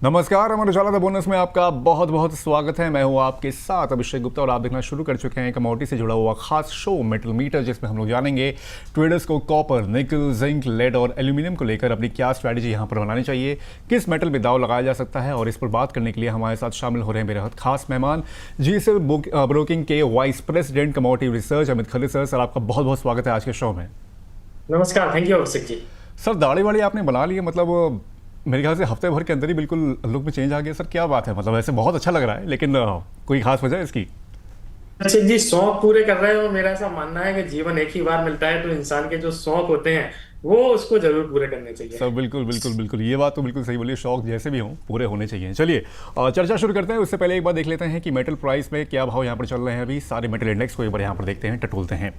नमस्कार, Amar Ujala the bonus में आपका बहुत बहुत स्वागत है। मैं हूं आपके साथ अभिषेक गुप्ता और आप देखना शुरू कर चुके हैं कमोडिटी से जुड़ा हुआ खास शो मेटल मीटर, जिसमें हम लोग जानेंगे ट्रेडर्स को कॉपर, निकल, जिंक, लेड और एल्यूमिनियम को लेकर अपनी क्या स्ट्रैटेजी यहां पर बनानी चाहिए, किस मेटल में दाव लगाया जा सकता है। और इस पर बात करने के लिए हमारे साथ शामिल हो रहे हैं मेरे खास मेहमान जीएसएल ब्रोकिंग के vice president commodity research Amit Khare sir. Sir, आपका बहुत बहुत स्वागत है आज के शो में। नमस्कार, thank you Abhishek ji. Sir, दाढ़ी वाड़ी आपने बना ली है, मतलब मेरे ख्याल से हफ्ते भर के अंदर ही बिल्कुल लुक में चेंज आ गया। सर, क्या बात है? मतलब ऐसे बहुत अच्छा लग रहा है, लेकिन कोई खास वजह है इसकी? अभिषेक जी, शौक पूरे कर रहे हैं और मेरा ऐसा मानना है कि जीवन एक ही बार मिलता है, तो इंसान के जो शौक होते हैं वो उसको जरूर पूरे करने चाहिए। सर, बिल्कुल बिल्कुल बिल्कुल, ये बात तो बिल्कुल सही बोलिए। शौक जैसे भी हों पूरे होने चाहिए। चलिए चर्चा शुरू करते हैं। उससे पहले एक बार देख लेते हैं कि मेटल प्राइस में क्या भाव यहाँ पर चल रहे हैं। अभी सारे मेटल इंडेक्स को एक बार यहाँ पर देखते हैं, टटोलते हैं।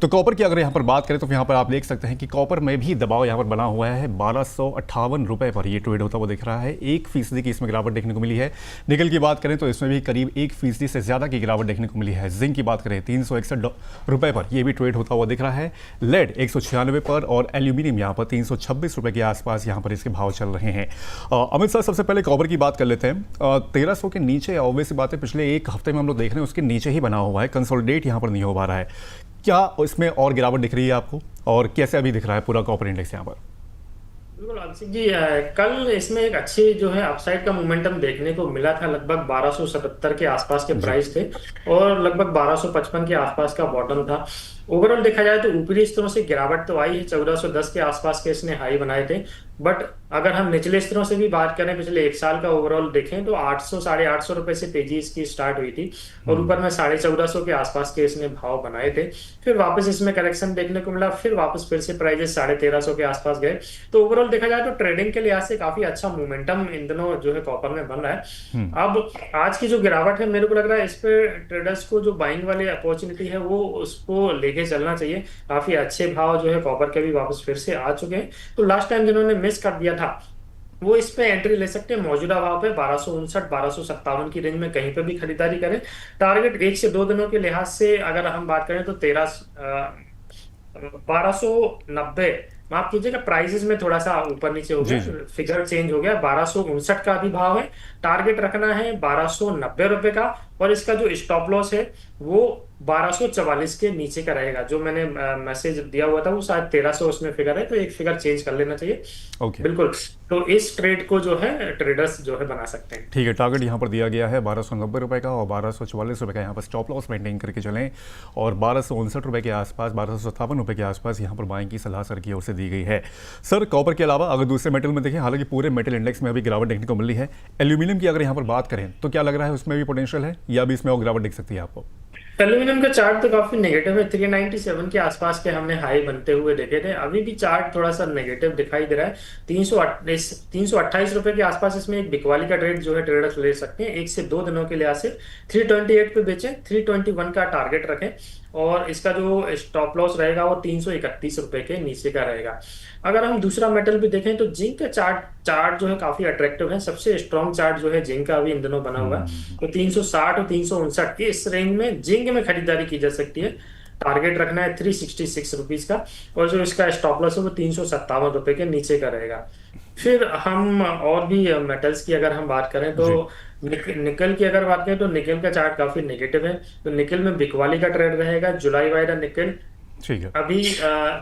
तो कॉपर की अगर यहाँ पर बात करें तो यहाँ पर आप देख सकते हैं कि कॉपर में भी दबाव यहाँ पर बना हुआ है। 1258 रुपये पर ये ट्रेड होता हुआ दिख रहा है। 1% की इसमें गिरावट देखने को मिली है। निकल की बात करें तो इसमें भी करीब 1% से ज़्यादा की गिरावट देखने को मिली है। जिंक की बात करें 361 रुपये पर ये भी ट्रेड होता हुआ दिख रहा है। लेड 196 पर और एल्यूमिनियम यहाँ पर 326 रुपए के आसपास यहाँ पर इसके भाव चल रहे हैं। अमित सर, सबसे पहले कॉपर की बात कर लेते हैं। 1300 के नीचे ऑब्वियस बात है, पिछले एक हफ्ते में हम लोग देख रहे हैं उसके नीचे ही बना हुआ है। कंसोलिडेट यहाँ पर नहीं हो पा रहा है। क्या इसमें और गिरावट दिख रही है आपको, और कैसे अभी दिख रहा है पूरा कॉपर इंडेक्स यहाँ पर? बिल्कुल अभिषेक जी, कल इसमें एक अच्छी जो है अपसाइड का मोमेंटम देखने को मिला था। लगभग 1277 के आसपास के प्राइस थे और लगभग 1255 के आसपास का बॉटम था। ओवरऑल देखा जाए तो ऊपरी स्तरों से गिरावट तो आई है, 1410 के आसपास के इसने हाई बनाए थे। बट अगर हम निचले स्तरों से भी बात करें, पिछले एक साल का ओवरऑल देखें तो 800 850 रुपए से तेजी इसकी स्टार्ट हुई थी और ऊपर में 1450 के आसपास के इसने भाव बनाए थे। फिर वापस इसमें करेक्शन देखने को मिला, फिर से प्राइजेस 1350 के आसपास गए। तो ओवरऑल देखा जाए तो ट्रेडिंग के लिहाज से काफी अच्छा मोमेंटम इन दिनों जो है कॉपर में बन रहा है। अब आज की जो गिरावट है, मेरे को लग रहा है इस पे ट्रेडर्स को जो बाइंग वाली अपॉर्चुनिटी है वो उसको लेके चलना चाहिए। काफी अच्छे भाव जो है कॉपर के भी वापस फिर से आ चुके हैं। तो लास्ट टाइम जिन्होंने मिस कर दिया था वो इस पे एंट्री ले सकते हैं। मौजूदा भाव पे 1259 1257 की रेंज में कहीं पे भी खरीदारी करें। टारगेट 1 से 2 दिनों के लिहाज से अगर हम बात करें तो 1290, माफ कीजिएगा, प्राइसेस में थोड़ा सा ऊपर नीचे हो जी गया, जी। फिगर चेंज हो गया। 1259 का भी भाव है। टारगेट रखना है 1290 रुपए का और इसका जो स्टॉप लॉस है वो 1244 के नीचे का रहेगा। जो मैंने मैसेज दिया हुआ था वो शायद 1300 उसमें फिगर है, तो एक फिगर चेंज कर लेना चाहिए। ओके, बिल्कुल। तो इस ट्रेड को जो है ट्रेडर्स जो है बना सकते हैं। ठीक है। टारगेट यहाँ पर दिया गया है 1290 का और 1244 का यहाँ पर स्टॉप लॉस मेंटेन करके चलें। और 1259 के आसपास, 1257 के आसपास यहाँ पर बाइंग की सलाह सर की ओर से दी गई है। सर, कॉपर के अलावा अगर दूसरे मेटल में देखें, हालांकि पूरे मेटल इंडेक्स में अभी गिरावट देखने को मिली है। एल्यूमिनियम की अगर यहाँ पर बात करें तो क्या लग रहा है, उसमें भी पोटेंशियल है या भी इसमें और गिरावट दिख सकती है आपको? एल्यूमिनियम का चार्ट तो काफी नेगेटिव है। 397 के आसपास के हमने हाई बनते हुए देखे थे। अभी भी चार्ट थोड़ा सा नेगेटिव दिखाई दे रहा है। 328 रुपए के आसपास इसमें एक बिकवाली का ट्रेड जो है ट्रेडर्स ले सकते हैं। 1 से 2 दिनों के लिहाज से 328 पे बेचें, 321 का टारगेट रखें और इसका जो स्टॉप लॉस रहेगा वो 331 रुपए के नीचे का रहेगा। अगर हम दूसरा मेटल भी देखें तो जिंक का चार्ट जो है काफी अट्रैक्टिव है। सबसे स्ट्रॉन्ग चार्ट जो है जिंक का अभी इन दिनों बना हुआ है। तो 360 और 359 इस रेंज में जिंक में खरीदारी की जा सकती है। टारगेट रखना है 366 रुपीज का और जो इसका स्टॉप लॉस है वो 357 रुपए के नीचे का रहेगा। फिर हम और भी मेटल्स की अगर हम बात करें तो जी, निकल की अगर बात करें तो निकल का चार्ट काफी नेगेटिव है। तो निकल में बिकवाली का ट्रेड रहेगा। जुलाई वाइडा निकल ठीक है। अभी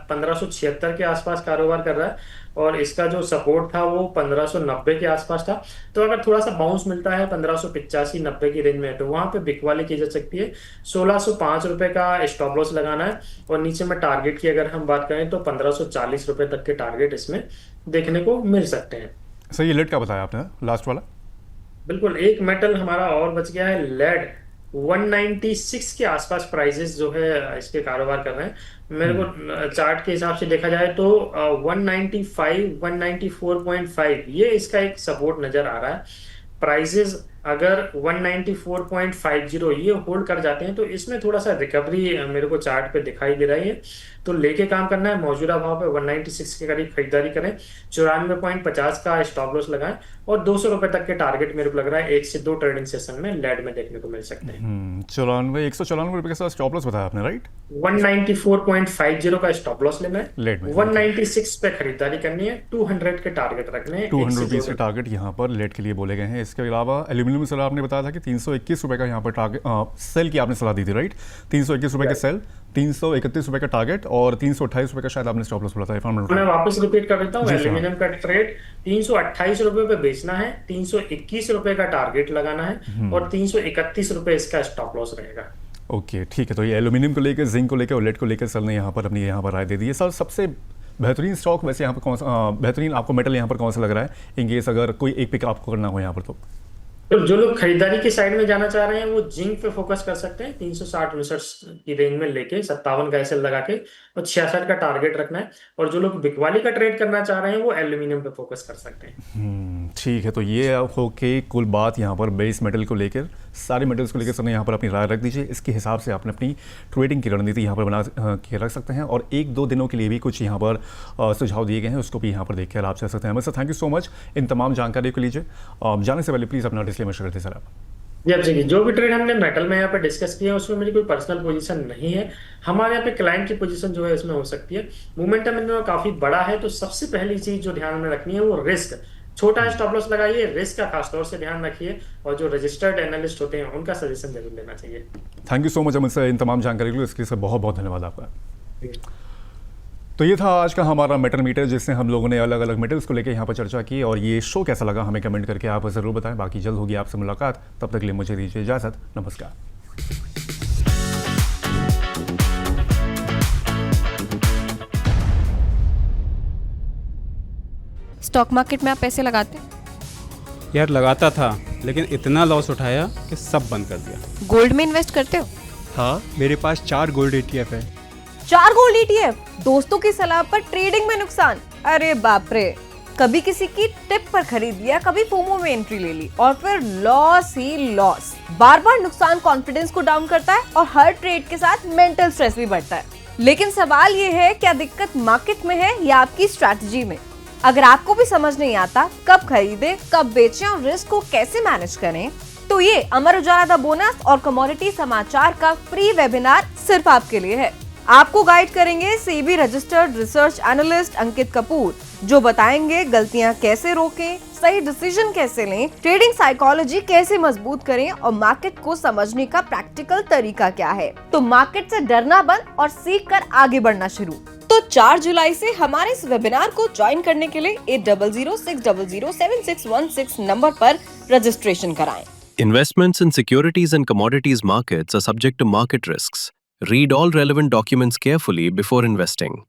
1576 के आसपास कारोबार कर रहा है और इसका जो सपोर्ट था वो 1590 के आसपास था। तो अगर थोड़ा सा बाउंस मिलता है 1585 90 की रेंज में तो वहां पे बिकवाली की जा सकती है। 1605 रुपए का स्टॉप लॉस लगाना है और नीचे में टारगेट की अगर हम बात करें तो 1540 रुपए तक के टारगेट इसमें देखने को मिल सकते हैं। सर, ये लेट का बताया आपने, लास्ट वाला? बिल्कुल। एक मेटल हमारा और बच गया है, लेड। 196 के आसपास प्राइजेस जो है इसके कारोबार कर रहे हैं। मेरे को चार्ट के हिसाब से देखा जाए तो 195 194.5 ये इसका एक सपोर्ट नजर आ रहा है। प्राइजेस अगर 194.50 ये होल्ड कर जाते हैं तो इसमें थोड़ा सा रिकवरी मेरे को चार्ट पे दिखाई दे रही है। तो लेके काम करना है, मौजूदा भाव पे 196 के करीब खरीदारी करें, 94.50 का स्टॉप लॉस लगाएं और 200 रुपए तक के टारगेट मेरे को लग रहा है 1 से 2 ट्रेडिंग सेशन में लेड में देखने को मिल सकते हैं। 194 के साथ स्टॉप लॉस बताया आपने, राइट? 194.50 का स्टॉप लॉस लेना है, लेट में 196 पे खरीदारी करनी है, 200 के टारगेट रखने हैं, 200 रुपीज़ के टारगेट यहाँ पर लेट के लिए बोले गए हैं। इसके अलावा एल्यूमिनियम सलाह आपने बताया था कि 321 रुपये का यहाँ पर टारगेट सेल की आपने सलाह दी थी, राइट? 321 रुपये के सेल, 331 रुपये का टारगेट और 328 रुपये का शायद आपने स्टॉप लॉस बोला था। मैं वापस रिपीट कर देता हूँ, जी, एल्यूमिनियम का ट्रेड 328 रुपये पे बेचना है, 321 रुपये का टारगेट लगाना है और 331 रुपये इसका स्टॉप लॉस रहेगा। ओके, ठीक है। तो ये एल्यूमिनियम को लेकर, जिंक को लेकर और लेड को लेकर सर ने यहाँ पर अपनी यहाँ पर राय दे दी है। सर, सबसे बेहतरीन स्टॉक वैसे यहाँ पर कौन सा, बेहतरीन आपको मेटल यहाँ पर कौन सा लग रहा है, इन केस अगर कोई एक पिक आपको करना हो यहाँ पर? तो जो लोग खरीदारी की साइड में जाना चाह रहे हैं वो जिंक पे फोकस कर सकते हैं, 360-59 की रेंज में लेके 57 का एसएल लगा के और 66 का टारगेट रखना है। और जो लोग बिकवाली का ट्रेड करना चाह रहे हैं वो एल्यूमिनियम पे फोकस कर सकते हैं। ठीक है। तो ये हो के कुल बात यहाँ पर बेस मेटल को लेकर, सारे मेटल्स को लेकर सर ने यहाँ पर अपनी राय रख दीजिए। इसके हिसाब से आपने अपनी ट्रेडिंग की रणनीति यहाँ पर बना के रख सकते हैं और 1-2 दिनों के लिए भी कुछ यहाँ पर सुझाव दिए गए हैं, उसको भी यहाँ पर देखकर आप चल सकते हैं। Sir, thank you so much in तमाम जानकारी के लिए। जाने से पहले प्लीज़ अपना डिस्क्लेमर करते सर आप। जी, जो भी ट्रेड हमने मेटल में यहाँ पे डिस्कस किया है उसमें मेरी कोई पर्सनल पोजीशन नहीं है। हमारे यहाँ पे क्लाइंट की पोजीशन जो है इसमें हो सकती है। मोमेंटम इनमें काफी बड़ा है, तो सबसे पहली चीज जो ध्यान में रखनी है वो रिस्क। छोटा स्टॉप लॉस लगाइए, रिस्क का खासतौर से ध्यान रखिए और जो रजिस्टर्ड एनालिस्ट होते हैं उनका सजेशन जरूर लेना चाहिए। Thank you so much Amit sir इन तमाम जानकारी के लिए, इसके लिए सर बहुत बहुत धन्यवाद आपका। तो ये था आज का हमारा मेटल मीटर, जिससे हम लोगों ने अलग अलग मेटल्स को लेकर यहाँ पर चर्चा की। और ये शो कैसा लगा हमें कमेंट करके आप ज़रूर बताएं। बाकी जल्द होगी आपसे मुलाकात, तब तक के लिए मुझे दीजिए इजाज़त। नमस्कार। स्टॉक मार्केट में आप पैसे लगाते हैं? यार लगाता था, लेकिन इतना लॉस उठाया कि सब बंद कर दिया। गोल्ड में इन्वेस्ट करते हो? हाँ, मेरे पास 4 गोल्ड ETF है। 4 गोल्ड ETF? दोस्तों की सलाह पर ट्रेडिंग में नुकसान? अरे बाप रे। कभी किसी की टिप पर खरीद लिया, कभी फोमो में एंट्री ले ली और फिर लॉस ही लॉस। बार बार नुकसान कॉन्फिडेंस को डाउन करता है और हर ट्रेड के साथ मेंटल स्ट्रेस भी बढ़ता है। लेकिन सवाल ये है, क्या दिक्कत मार्केट में है या आपकी स्ट्रैटेजी में? अगर आपको भी समझ नहीं आता कब खरीदे, कब बेचें और रिस्क को कैसे मैनेज करें, तो ये अमर उजाला द बोनस और कमोडिटी समाचार का फ्री वेबिनार सिर्फ आपके लिए है। आपको गाइड करेंगे सेबी रजिस्टर्ड रिसर्च एनालिस्ट अंकित कपूर, जो बताएंगे गलतियां कैसे रोकें, सही डिसीजन कैसे लें, ट्रेडिंग साइकोलॉजी कैसे मजबूत करें और मार्केट को समझने का प्रैक्टिकल तरीका क्या है। तो मार्केट से डरना बंद और सीख कर आगे बढ़ना शुरू। तो 4 जुलाई से हमारे इस वेबिनार को ज्वाइन करने के लिए 8006007616 नंबर पर रजिस्ट्रेशन कराएं। Investments in securities and commodities markets are subject to market risks. Read all relevant documents carefully before investing.